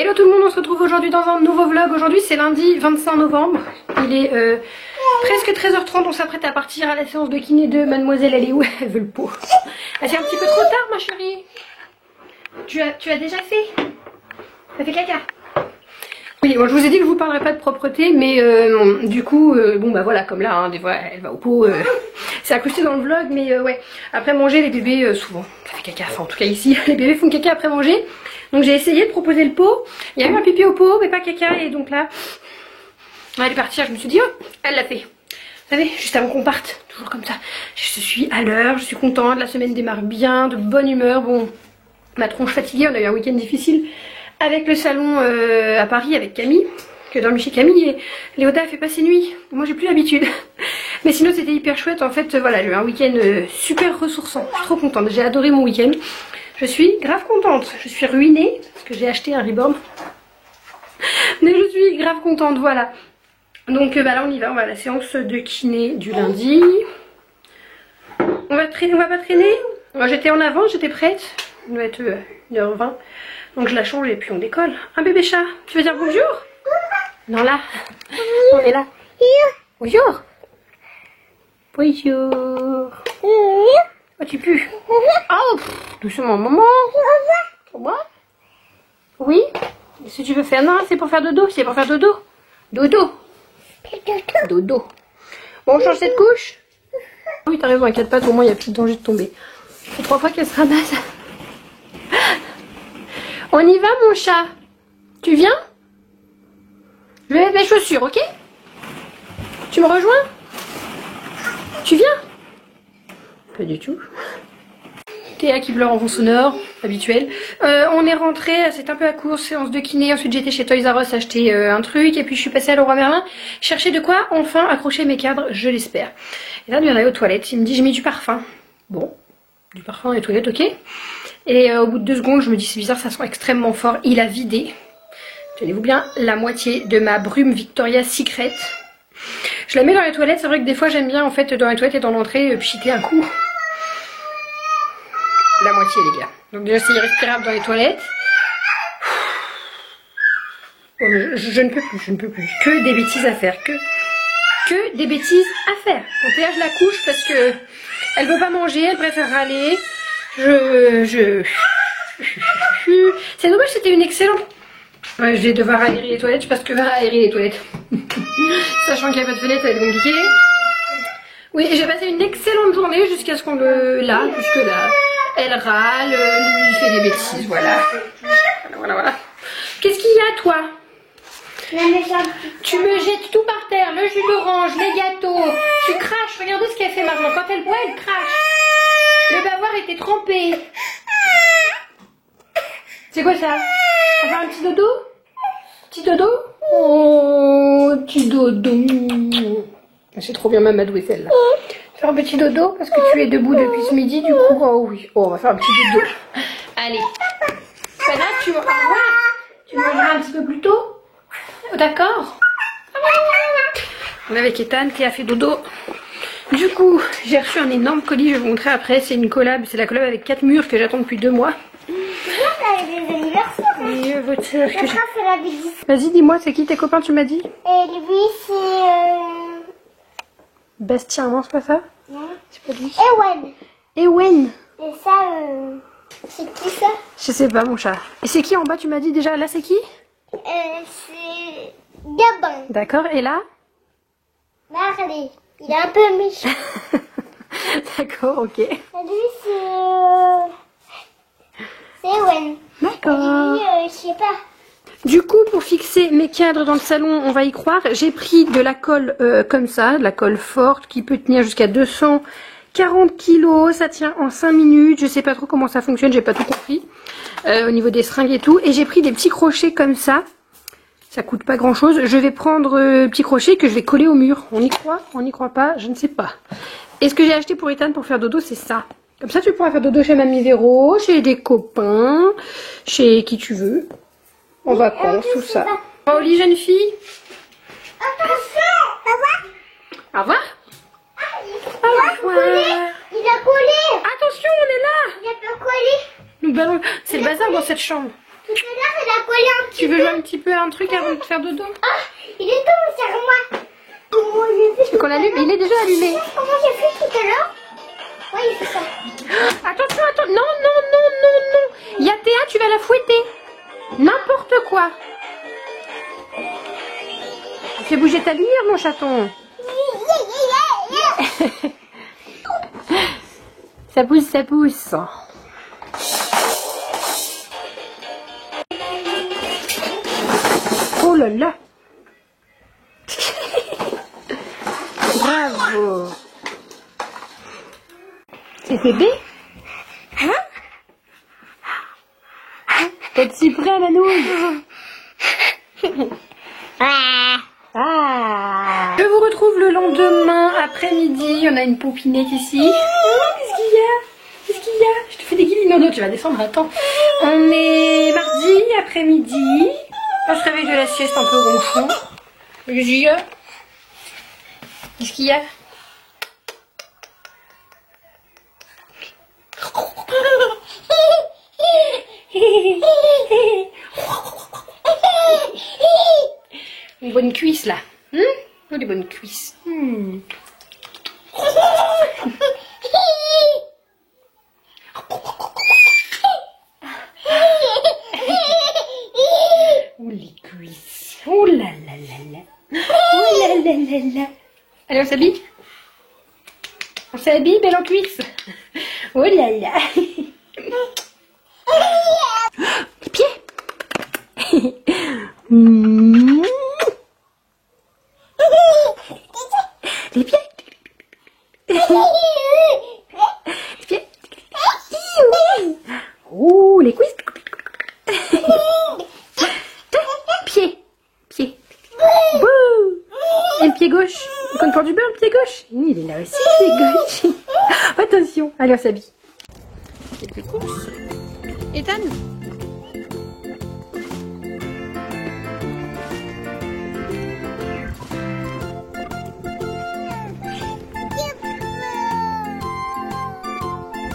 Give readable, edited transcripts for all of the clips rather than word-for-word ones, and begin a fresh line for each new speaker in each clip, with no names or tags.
Hello tout le monde, on se retrouve aujourd'hui dans un nouveau vlog. Aujourd'hui c'est lundi 25 novembre. Il est presque 13h30, on s'apprête à partir à la séance de kiné de mademoiselle. Elle est où? Elle veut le pot. Ah, c'est un petit peu trop tard ma chérie. Tu as déjà fait? T'as fait caca? Oui, moi je vous ai dit que je vous parlerai pas de propreté, mais du coup, bon bah voilà, comme là, hein, des fois elle va au pot, c'est incrusté dans le vlog, mais ouais, après manger les bébés, souvent, ça fait caca, enfin en tout cas ici, les bébés font caca après manger, donc j'ai essayé de proposer le pot, il y a eu un pipi au pot, mais pas caca, et donc là, elle est partie, je me suis dit, oh, elle l'a fait. Vous savez, juste avant qu'on parte, toujours comme ça, je suis à l'heure, je suis contente, la semaine démarre bien, de bonne humeur, bon, ma tronche fatiguée, on a eu un week-end difficile, avec le salon à Paris avec Camille, que dormi chez Camille, et Léoda a fait passer nuit. Moi j'ai plus l'habitude. Mais sinon c'était hyper chouette. En fait voilà, j'ai eu un week-end super ressourçant. Je suis trop contente, j'ai adoré mon week-end. Je suis grave contente. Je suis ruinée parce que j'ai acheté un reborn. Mais je suis grave contente, voilà. Donc bah là on y va, on va à la séance de kiné du lundi. On va traîner, on va pas traîner. Moi j'étais en avance, j'étais prête. Il doit être 1h20. Donc je la change et puis on décolle. Un bébé chat, tu veux dire bonjour? Non là, on est là. Bonjour. Bonjour. Oh tu pues. Oh, doucement maman. Pour moi? Oui? Si tu veux faire, non c'est pour faire dodo, c'est pour faire dodo. Dodo. Dodo. Bon on change cette couche? Oui t'as raison, à 4 pattes au moins il n'y a plus de danger de tomber. C'est 3 fois qu'elle se ramasse. On y va mon chat? Tu viens? Je vais mettre mes chaussures, ok? Tu me rejoins? Tu viens? Pas du tout. Théa qui pleure en fond sonore, habituel. On est rentré, c'est un peu à court, séance de kiné. Ensuite j'étais chez Toys R Us acheter un truc. Et puis je suis passée à Leroy Merlin chercher de quoi enfin accrocher mes cadres, je l'espère. Et là, il y en a aux toilettes. Il me dit j'ai mis du parfum. Bon, du parfum dans les toilettes, ok. Et au bout de 2 secondes, je me dis c'est bizarre, ça sent extrêmement fort. Il a vidé, tenez-vous bien, la moitié de ma brume Victoria's Secret. Je la mets dans les toilettes, c'est vrai que des fois j'aime bien en fait dans les toilettes et dans l'entrée pchiter un coup. La moitié les gars. Donc déjà c'est irrespirable dans les toilettes. Bon, je ne peux plus, je ne peux plus. Que des bêtises à faire, que des bêtises à faire. Donc là je la couche parce que elle veut pas manger, elle préfère râler. C'est dommage, c'était une excellente. Ouais, je vais devoir aérer les toilettes, je passe que vers aérer les toilettes. Sachant qu'il n'y a pas de fenêtre, ça va être compliqué. Oui, j'ai passé une excellente journée jusqu'à ce qu'on le... Là, jusque là. Elle râle, lui il fait des bêtises, voilà. Voilà. Qu'est-ce qu'il y a toi? Tu me jettes tout par terre, le jus d'orange, les gâteaux. Tu craches, regardez ce qu'elle fait maintenant. Quand elle boit, elle crache. Le bavoir était trempé. C'est quoi ça? On va faire un petit dodo? Petit dodo? Oh, petit dodo. C'est trop bien mamadoué celle-là. Faire un petit dodo parce que tu es debout depuis ce midi du coup. Oh oui. Oh, on va faire un petit dodo. Allez. Ben là, tu vas voir. Tu mangeras un petit peu plus tôt. D'accord? On est avec Ethan qui a fait dodo. Du coup, j'ai reçu un énorme colis, je vais vous montrer après. C'est une collab, c'est la collab avec 4 murs que j'attends depuis 2 mois.
Des anniversaires.
Et votre sœur que j'ai... Vas-y, dis-moi, c'est qui tes copains, tu m'as dit?
Et lui, c'est...
Bastien, non, c'est pas ça?
Non.
C'est pas lui.
Ewen.
Ewen.
Et ça, c'est qui ça?
Je sais pas, mon chat. Et c'est qui en bas, tu m'as dit déjà? Là, c'est qui?
C'est Gabin.
D'accord, et là?
Marley. Il est un peu méchant.
D'accord, ok.
Et lui, c'est Ewen.
D'accord.
Lui, je sais pas.
Du coup, pour fixer mes cadres dans le salon, on va y croire, j'ai pris de la colle comme ça, de la colle forte qui peut tenir jusqu'à 240 kg. Ça tient en 5 minutes. Je sais pas trop comment ça fonctionne, j'ai pas tout compris au niveau des seringues et tout. Et j'ai pris des petits crochets comme ça. Ça coûte pas grand chose. Je vais prendre petits crochets que je vais coller au mur. On y croit? On n'y croit pas? Je ne sais pas. Et ce que j'ai acheté pour Ethan pour faire dodo, c'est ça. Comme ça, tu pourras faire dodo chez Mamie Véro, chez des copains, chez qui tu veux. En vacances, tout ça. Au lit, jeune fille.
Attention. Au revoir.
Au revoir. Au revoir.
Il a collé.
Attention, on est là.
Il a pas collé.
C'est le bazar dans cette chambre.
Tout à l'heure, il a collé un petit
Tu veux jouer un petit peu à un truc avant de faire dodo?
Ah, il est tombé sur moi. Comment j'ai fait
Tu veux qu'on l'allume? Il est déjà allumé.
Comment j'ai fait tout à l'heure? Oui, il fait ça.
Attention, attends. Non, non, non, non, non. Il y a Théa, tu vas la fouetter. N'importe quoi. Fais bouger ta lumière, mon chaton. Ça pousse, ça pousse. Oh là là. Bravo. C'est bébé?
Hein?
T'es-tu prêt à la nouille?
Ah.
Ah. Je vous retrouve le lendemain après-midi. On a une poupinette ici. Qu'est-ce qu'il y a? Qu'est-ce qu'il y a? Je te fais des guillis. Non, non, tu vas descendre. Attends. On est mardi après-midi. On se réveille de la sieste un peu ronchon. Qu'est-ce qu'il y a? Qu'est-ce qu'il y a? Une bonne cuisse là. Oh, des bonnes cuisses. Oh les cuisses. Oh là là là là. Oh là là là là. Allez, on s'habille? On s'habille, belle en cuisse. Oh là là. Les pieds. Les pieds. Les pieds. Oh, les cuisses. Pied. Pied. Bouh. Et le pied gauche. Il compte pour du beurre, le pied gauche. Oui, il est là aussi, le pied gauche. Attention. Allez, on s'habille. Quelques courses. Ethan.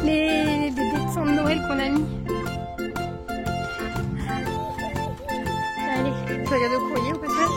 Les dessins de Noël qu'on a mis. Allez, tu vas regarder au courrier au passage.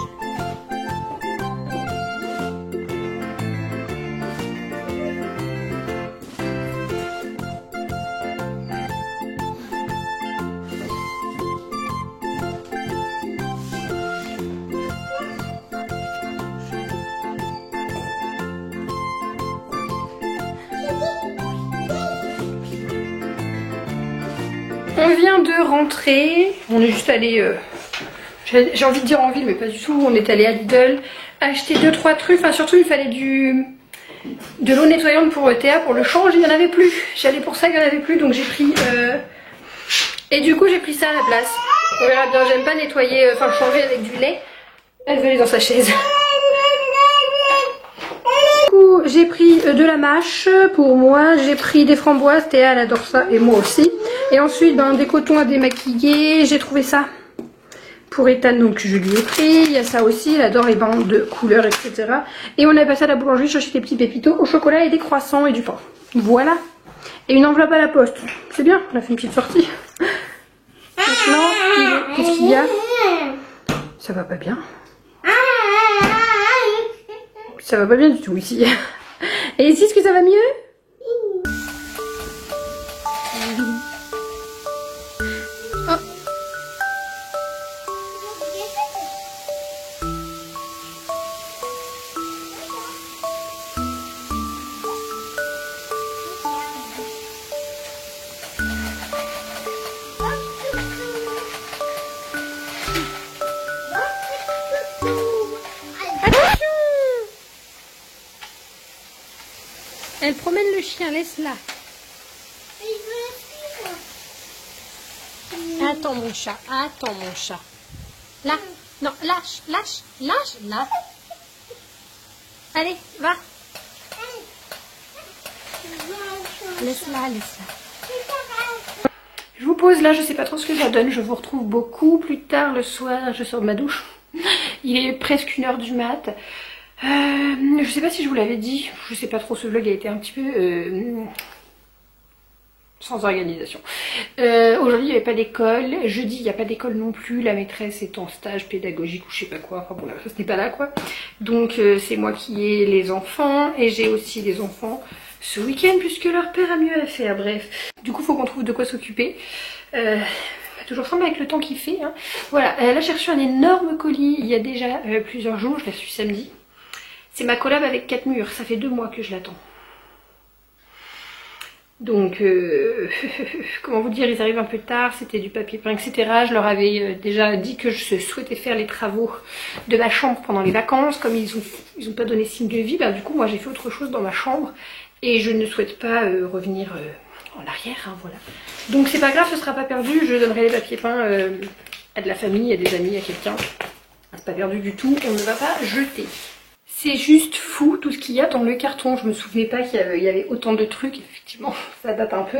On vient de rentrer, on est juste allé, j'ai envie de dire en ville mais pas du tout, on est allé à Lidl acheter 2-3 trucs, enfin surtout il fallait de l'eau nettoyante pour Théa pour le change, il n'y en avait plus, j'allais pour ça, il n'y en avait plus donc j'ai pris, et du coup j'ai pris ça à la place, on verra bien, j'aime pas nettoyer, enfin changer avec du lait, elle veut aller dans sa chaise. J'ai pris de la mâche pour moi, j'ai pris des framboises, Théa elle adore ça et moi aussi. Et ensuite des cotons à démaquiller, j'ai trouvé ça pour Ethan donc je lui ai pris. Il y a ça aussi, elle adore les bandes de couleurs etc. Et on a passé à la boulangerie chercher des petits pépitos au chocolat et des croissants et du pain. Voilà. Et une enveloppe à la poste. C'est bien, on a fait une petite sortie. Maintenant, qu'est-ce qu'il y a? Ça va pas bien. Ça va pas bien du tout ici. Et ici, est-ce que ça va mieux? Oh. Elle promène le chien, laisse-la. Attends mon chat, attends mon chat. Là, non, lâche, lâche, lâche, là. Allez, va. Laisse-la, laisse-la. Je vous pose là, je sais pas trop ce que ça donne. Je vous retrouve beaucoup plus tard le soir. Je sors de ma douche. Il est presque 1h du mat. Je sais pas si je vous l'avais dit. Je sais pas trop, ce vlog a été un petit peu sans organisation. Aujourd'hui il n'y avait pas d'école, jeudi il n'y a pas d'école non plus, la maîtresse est en stage pédagogique ou je sais pas quoi, enfin bon là, ça ce n'est pas là quoi. Donc c'est moi qui ai les enfants et j'ai aussi les enfants ce week-end puisque leur père a mieux à faire, bref. Du coup il faut qu'on trouve de quoi s'occuper. Toujours semble avec le temps qu'il fait. Hein. Voilà, là j'ai reçu un énorme colis il y a déjà plusieurs jours, je l'ai reçu samedi. C'est ma collab avec 4 murs, ça fait 2 mois que je l'attends. Donc, comment vous dire, ils arrivent un peu tard, c'était du papier peint, etc. Je leur avais déjà dit que je souhaitais faire les travaux de ma chambre pendant les vacances. Comme ils ont pas donné signe de vie, du coup moi j'ai fait autre chose dans ma chambre. Et je ne souhaite pas revenir en arrière, hein, voilà. Donc c'est pas grave, ce sera pas perdu, je donnerai les papiers peints à de la famille, à des amis, à quelqu'un. C'est pas perdu du tout, on ne va pas jeter. C'est juste fou tout ce qu'il y a dans le carton. Je me souvenais pas qu'il y avait autant de trucs. Effectivement, ça date un peu.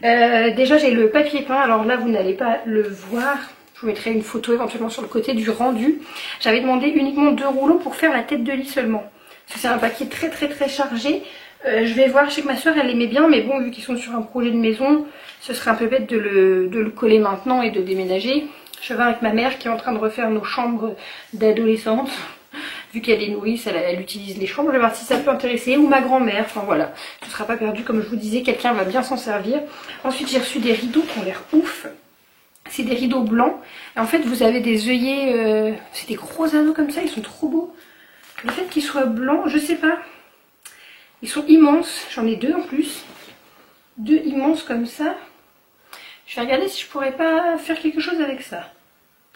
Déjà, j'ai le papier peint. Alors là, vous n'allez pas le voir. Je vous mettrai une photo éventuellement sur le côté du rendu. J'avais demandé uniquement 2 rouleaux pour faire la tête de lit seulement. Parce que c'est un papier très chargé. Je vais voir. Je sais que ma soeur, elle aimait bien. Mais bon, vu qu'ils sont sur un projet de maison, ce serait un peu bête de le coller maintenant et de déménager. Je vais voir avec ma mère qui est en train de refaire nos chambres d'adolescente. Vu qu'elle est nourrice, elle utilise les chambres, je vais voir si ça peut intéresser, ou ma grand-mère, enfin voilà, ce sera pas perdu, comme je vous disais, quelqu'un va bien s'en servir. Ensuite j'ai reçu des rideaux qui ont l'air ouf, c'est des rideaux blancs, et en fait vous avez des œillets, c'est des gros anneaux comme ça, ils sont trop beaux. Le fait qu'ils soient blancs, je sais pas, ils sont immenses, j'en ai 2 en plus, 2 immenses comme ça. Je vais regarder si je pourrais pas faire quelque chose avec ça.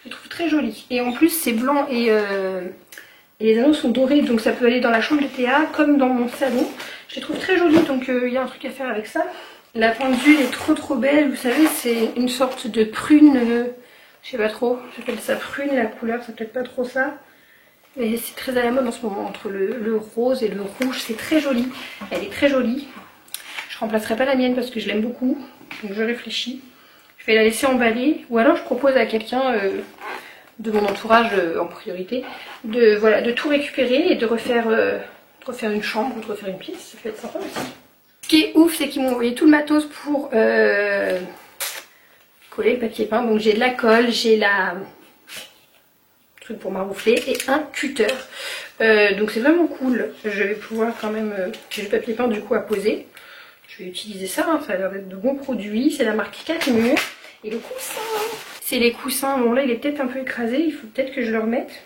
Je les trouve très jolis, et en plus c'est blanc et les anneaux sont dorés, donc ça peut aller dans la chambre de Théa comme dans mon salon. Je les trouve très jolies, donc il y a un truc à faire avec ça. La pendule est trop belle, vous savez, c'est une sorte de prune, je sais pas trop, j'appelle ça prune, la couleur c'est peut-être pas trop ça. Mais c'est très à la mode en ce moment, entre le rose et le rouge, c'est très joli. Elle est très jolie. Je remplacerai pas la mienne parce que je l'aime beaucoup, donc je réfléchis. Je vais la laisser emballer, ou alors je propose à quelqu'un de mon entourage en priorité, de tout récupérer et de refaire une chambre ou de refaire une pièce, ça peut être sympa aussi. Ce qui est ouf, c'est qu'ils m'ont envoyé tout le matos pour coller le papier peint. Donc j'ai de la colle, j'ai la truc pour maroufler et un cutter. Donc c'est vraiment cool. Je vais pouvoir quand même, j'ai le papier peint du coup à poser. Je vais utiliser ça, hein, ça a l'air d'être de bons produits. C'est la marque 4 murs. Et le coussin, c'est les coussins. Bon là il est peut-être un peu écrasé, il faut peut-être que je le remette.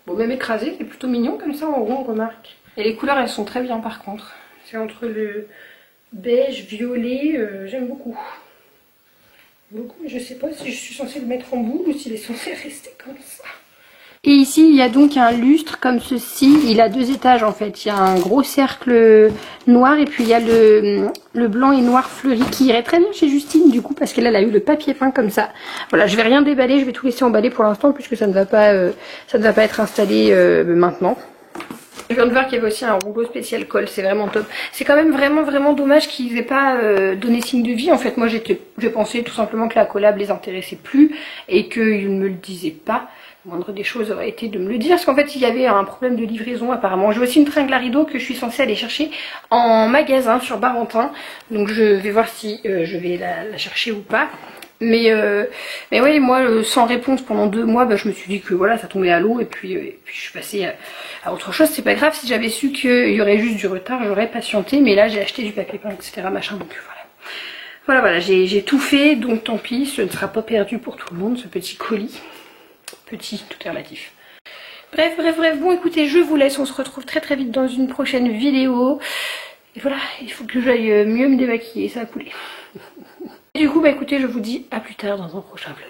Bon même écrasé, c'est plutôt mignon comme ça en rond, on remarque. Et les couleurs elles sont très bien par contre. C'est entre le beige, violet, j'aime beaucoup. Mais je sais pas si je suis censée le mettre en boule ou s'il est censé rester comme ça. Et ici, il y a donc un lustre comme ceci. Il a 2 étages en fait. Il y a un gros cercle noir et puis il y a le blanc et noir fleuri qui irait très bien chez Justine du coup parce qu'elle a eu le papier peint comme ça. Voilà, je vais rien déballer, je vais tout laisser emballer pour l'instant puisque ça ne va pas être installé maintenant. Je viens de voir qu'il y avait aussi un rouleau spécial colle, c'est vraiment top. C'est quand même vraiment dommage qu'ils n'aient pas donné signe de vie. En fait, moi j'ai pensé tout simplement que la collab les intéressait plus et qu'ils ne me le disaient pas. La moindre des choses aurait été de me le dire parce qu'en fait il y avait un problème de livraison apparemment. J'ai aussi une tringle à rideau que je suis censée aller chercher en magasin sur Barentin. Donc je vais voir si je vais la chercher ou pas. Mais ouais, moi sans réponse pendant 2 mois, je me suis dit que voilà, ça tombait à l'eau et puis je suis passée à autre chose. C'est pas grave, si j'avais su qu'il y aurait juste du retard, j'aurais patienté. Mais là j'ai acheté du papier peint, etc. machin, donc voilà, j'ai tout fait, donc tant pis, ce ne sera pas perdu pour tout le monde ce petit colis. Petit, tout est relatif. Bref, bon écoutez, je vous laisse, on se retrouve très vite dans une prochaine vidéo. Et voilà, il faut que j'aille mieux me démaquiller, ça a coulé. Et du coup, écoutez, je vous dis à plus tard dans un prochain vlog.